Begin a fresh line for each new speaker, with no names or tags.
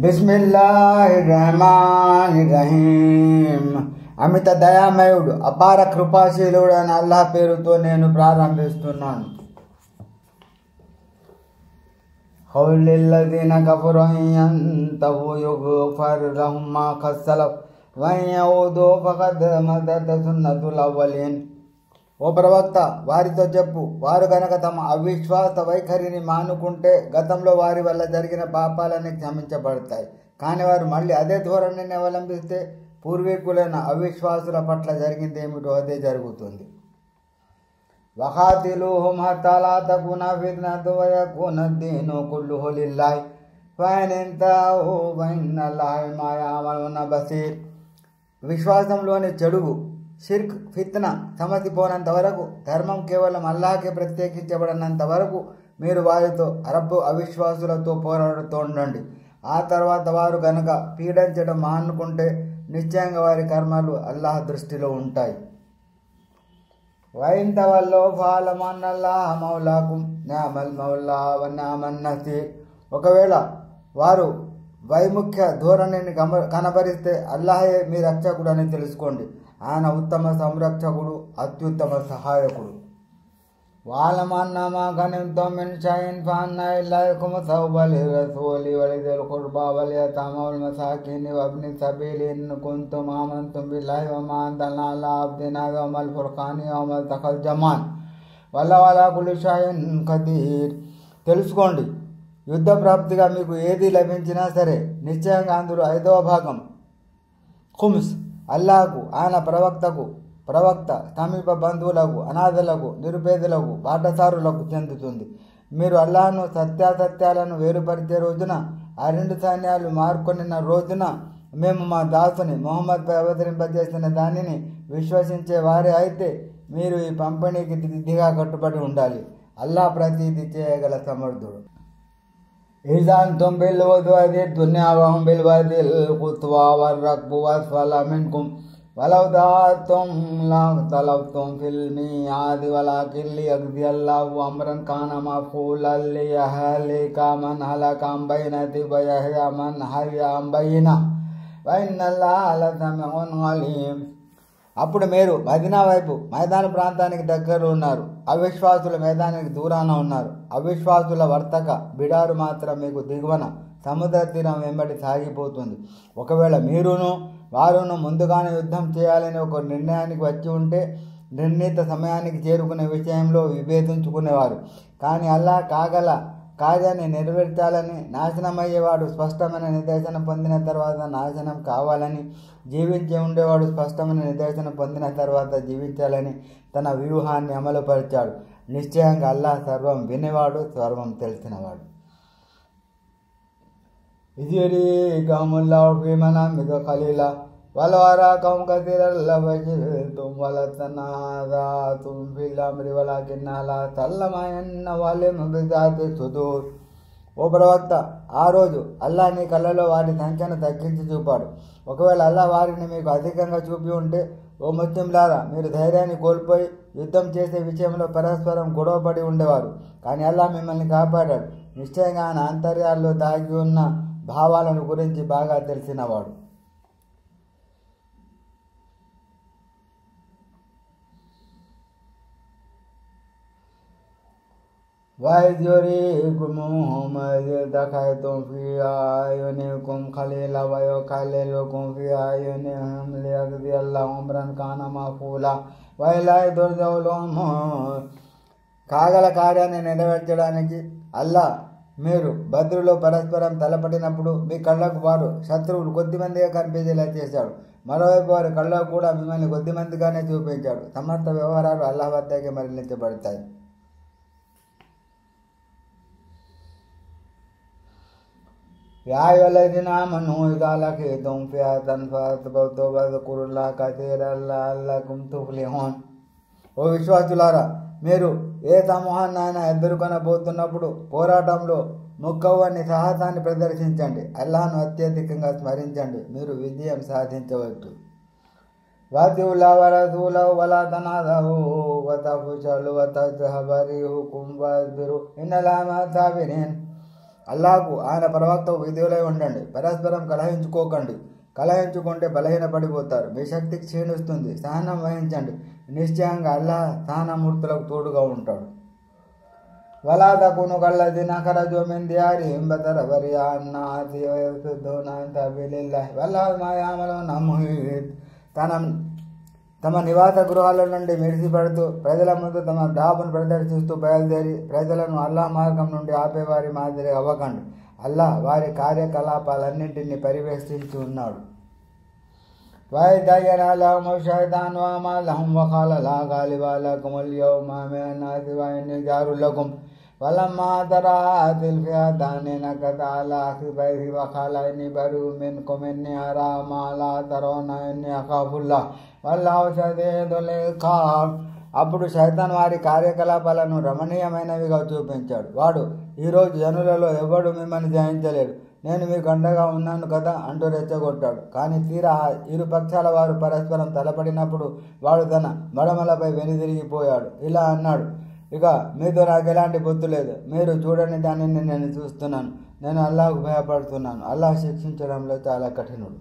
బిస్మిల్లాహిర్రహమానిర్రహీం. అమిత దయామయుడు అపార కృపాశీలుడు అని అల్లాహ్ పేరుతో నేను ప్రారంభిస్తున్నాను. ఖౌలిల్లదీన కఫరు యంతహు యుగ్ఫర్ లహుం మా ఖద్ సలఫ్ వయౌదు ఫఖద్ మదద సున్నతుల్ అవ్వలీన్. ఓ ప్రవక్త, వారితో చెప్పు, వారు గనక తమ అవిశ్వాస వైఖరిని మానుకుంటే గతంలో వారి వల్ల జరిగిన పాపాలన్నీ క్షమించబడతాయి. కానీ వారు మళ్ళీ అదే ధోరణిని అవలంబిస్తే పూర్వీకులైన అవిశ్వాసుల పట్ల జరిగింది ఏమిటో అదే జరుగుతుంది. వఖాతిలూహుం హత్తా లా తకూన ఫిత్నతున్ వయకూన అద్దీను కుల్లుహు లిల్లాహి ఫఇన్ ఇంతహూ ఫఇన్నల్లాహ బిమా యఅమలూన బసీర్. విశ్వాసంలోని చెడుగు, షిర్క్, ఫిత్నా సమసిపోనంత వరకు, ధర్మం కేవలం అల్లాహకే ప్రత్యేకించబడినంత వరకు మీరు వారితో అవిశ్వాసులతో పోరాడుతూ ఉండండి. ఆ తర్వాత వారు గనక పీడించడం మానుకుంటే నిశ్చయంగా వారి కర్మలు అల్లాహ్ దృష్టిలో ఉంటాయి. వైన్ తవల్లో ఫాలము అన్నల్లాహ మౌలాకుం నిఅమల్ మౌలా వ నిఅమన్ నసీర్. ఒకవేళ వారు వైముఖ్య ధోరణిని కనబరిస్తే అల్లాహే మీ రక్షకుడు అని తెలుసుకోండి. ఆయన ఉత్తమ సంరక్షకుడు, అత్యుత్తమ సహాయకుడు. వాలమన్నమా గనిమ్తుం మిన్ షైఇన్ ఫఅన్నా లిల్లాహి ఖుముసహు వలిర్రసూలి వలిదిల్ ఖుర్బా వల్యతామా వల్ మసాకీని వబ్ని సబీలి ఇన్ కుంతుం ఆమంతుం బిల్లాహి వమా అంజల్నా అలా అబ్దినా యౌమల్ ఫుర్ఖాని యౌమల్ తఖల్ జమాన్ వల్లాహు అలా కుల్లి షైఇన్ ఖదీర్. తెలుసుకోండి, యుద్ధ ప్రాప్తిగా మీకు ఏది లభించినా సరే నిశ్చయంగా అందులో 5వ భాగం ఖుమ్స్ అల్లాహకు, ఆయన ప్రవక్త, సమీప బంధువులకు, అనాథలకు, నిరుపేదలకు, బాటసారులకు చెందుతుంది. మీరు అల్లాహ్ను సత్యాసత్యాలను వేరుపరిచే రోజున, ఆ 2 సైన్యాలు మార్కొనిన రోజున మేము మా దాసుని ముహమ్మద్పై అవతరింపజేసిన దానిని విశ్వసించే వారే అయితే మీరు ఈ పంపిణీకి దిద్దిగా కట్టుబడి ఉండాలి. అల్లాహ్ ప్రతీది చేయగల సమర్థుడు. ఇజాంతుం బిల్ ఉద్వది దున్యా వహుం బిల్ వదిల్ ఖుత్వా వర్-రక్బు అస్ఫల మిన్కుం వలౌ దాఅతుం లఖ్తలఫ్తుం ఫిల్ మియాది వలాకిన్ లియఖ్దియల్లాహు అమ్రన్ కాన మఫ్ఊలన్ లియహ్లిక మన్ హలక అన్ బైనతి వయహ్య మన్ హయ్య అన్ బైన వఇన్నల్లాహ లసమీఉన్ అలీం. అప్పుడు మీరు మదీనా వైపు మైదాన ప్రాంతానికి దగ్గరలో ఉన్నారు. అవిశ్వాసుల మైదానానికి దూరాన ఉన్నారు. అవిశ్వాసుల వర్తక బిడారు మాత్రం మీకు దిగువన సముద్ర తీరం వెంబడి సాగిపోతుంది. ఒకవేళ మీరును వారును ముందుగానే యుద్ధం చేయాలని ఒక నిర్ణయానికి వచ్చి ఉంటే నిర్ణీత సమయానికి చేరుకునే విషయంలో విభేదించుకునేవారు. కానీ అల్లాహ్ కార్యాన్ని నెరవేర్చాలని, నాశనమయ్యేవాడు స్పష్టమైన నిర్దేశనం పొందిన తర్వాత నాశనం కావాలని, జీవించి ఉండేవాడు స్పష్టమైన నిర్దేశనం పొందిన తర్వాత జీవించాలని తన వ్యూహాన్ని అమలుపరిచాడు. నిశ్చయంగా అల్లాహ్ సర్వం వినేవాడు, సర్వం తెలిసినవాడు. ఇజ్యురీకముల్లాహు ఫీ మనామిక ఖలీలా వలౌ అరాకహుం కసీరన్ లఫషిల్తుం వలతనాజఅతుం ఫిల్ అమ్రి వలాకిన్న లా తల్లమయన్న వలిమ్ బిజాతి సుదూర్. ఓ ప్రవక్త, ఆ రోజు అల్లాహ్ నీ కళ్ళలో వారి సంఖ్యను తగ్గించి చూపాడు. ఒకవేళ అల్లాహ్ వారిని మీకు అధికంగా చూపి ఉంటే, ఓ ముస్లింలారా, మీరు ధైర్యాన్ని కోల్పోయి యుద్ధం చేసే విషయంలో పరస్పరం గొడవపడి ఉండేవారు. కానీ అల్లాహ్ మిమ్మల్ని కాపాడాడు. నిశ్చయంగా ఆయన ఆంతర్యాల్లో దాగి ఉన్న భావాలను గురించి బాగా తెలిసినవాడు. وَإِذْ يُرِيكُمُوهُمْ إِذْ الْتَقَيْتُمْ فِي أَعْيُنِكُمْ قَلِيلًا وَيُقَلِّلُكُمْ فِي أَعْيُنِهِمْ لِيَقْضِيَ اللَّهُ أَمْرًا كَانَ مَفْعُولًا وَإِلَيْهِ تُرْجَعُ الْأُمُورُ. కాగల కార్యాన్ని నెరవేర్చడానికి అల్లాహ్ మీరు బద్రులో పరస్పరం తలపడినప్పుడు మీ కళ్ళకు వారు శత్రువులు కొద్దిమందిగా కనిపించేలా చేశాడు. మరోవైపు వారి కళ్ళకు కూడా మిమ్మల్ని కొద్దిమందిగానే చూపించాడు. సమస్త వ్యవహారాలు అల్లాహ్ వద్దకే మరలించబడతాయి. యా అయ్యుహల్లజీన ఆమనూ ఇదా లఖీతుం ఫియతన్ ఫస్బతూ వజ్కురుల్లాహ కసీరన్ లఅల్లకుం తుఫ్లిహూన్. ఓ విశ్వాసులారా, మీరు ఏ సమూహాన్నైనా ఎదుర్కొనబోతున్నప్పుడు పోరాటంలో ముక్కవని సాహసాన్ని ప్రదర్శించండి. అల్లాహ్ను అత్యధికంగా స్మరించండి, మీరు విజయం సాధించవచ్చు. వాతిఉల్లాహ వరసూలహు వలా తనాజఅూ వతఫ్షలు వతజ్హబ రీహుకుం వస్బిరు ఇన్నల్లాహ మఅస్ సాబిరీన్. అల్లాహకు ఆయన ప్రవక్తకు విధులై ఉండండి. పరస్పరం కలహించుకోకండి. కలహించుకుంటే బలహీనపడిపోతారు. మీ శక్తి క్షీణిస్తుంది. సహనం వహించండి. నిశ్చయంగా అల్లాహ్ సహనమూర్తులకు తోడుగా ఉంటాడు. వలా తకును కల్లదీన ఖరజూ మిన్ దియారిహిం బతరబరియా అన్నాసి వయసుద్దూన అన్ సబీలిల్లాహి వల్లాహు బిమా యఅమలూన ముహీత్. తమ నివాస గృహాల నుండి మెరిసిపడుతూ ప్రజల ముందు తమ డాబును ప్రదర్శిస్తూ బయలుదేరి ప్రజలను అల్లాహ్ మార్గం నుండి ఆపేవారి మాదిరి అవ్వకండి. అల్లాహ్ వారి కార్యకలాపాలన్నింటినీ పర్యవేక్షించి ఉన్నాడు. وَإِذْ زَيَّنَ لَهُمُ الشَّيْطَانُ أَعْمَالَهُمْ وَقَالَ لَا غَالِبَ لَكُمُ الْيَوْمَ مِنَ النَّاسِ وَإِنِّي جَارٌ لَكُمْ فَلَمَّا تَرَاءَتِ الْفِئَتَانِ نَكَصَ عَلَىٰ عَقِبَيْهِ وَقَالَ إِنِّي بَرِيءٌ مِّنكُمْ إِنِّي أَرَىٰ مَا لَا تَرَوْنَ إِنِّي أَخَافُ اللَّهَ وَاللَّهُ شَدِيدُ الْعِقَابِ. అప్పుడు శైతాన్ వారి కార్యకలాపాలను రమణీయమైనవిగా చూపించాడు. వాడు, ఈరోజు జనులలో ఎవడు మిమ్మల్ని జయించలేడు, నేను మీకు అండగా ఉన్నాను కదా అంటూ రెచ్చగొట్టాడు. కానీ తీరా ఇరు పక్షాల వారు పరస్పరం తలపడినప్పుడు వాడు తన మడమలపై వెనుదిరిగిపోయాడు. ఇలా అన్నాడు, ఇక మీతో నాకు ఎలాంటి బొత్తు లేదు. మీరు చూడని దానిని నేను చూస్తున్నాను. నేను అల్లాహ్కు భయపడుతున్నాను. అల్లాహ్ శిక్షించడంలో చాలా కఠినుడు.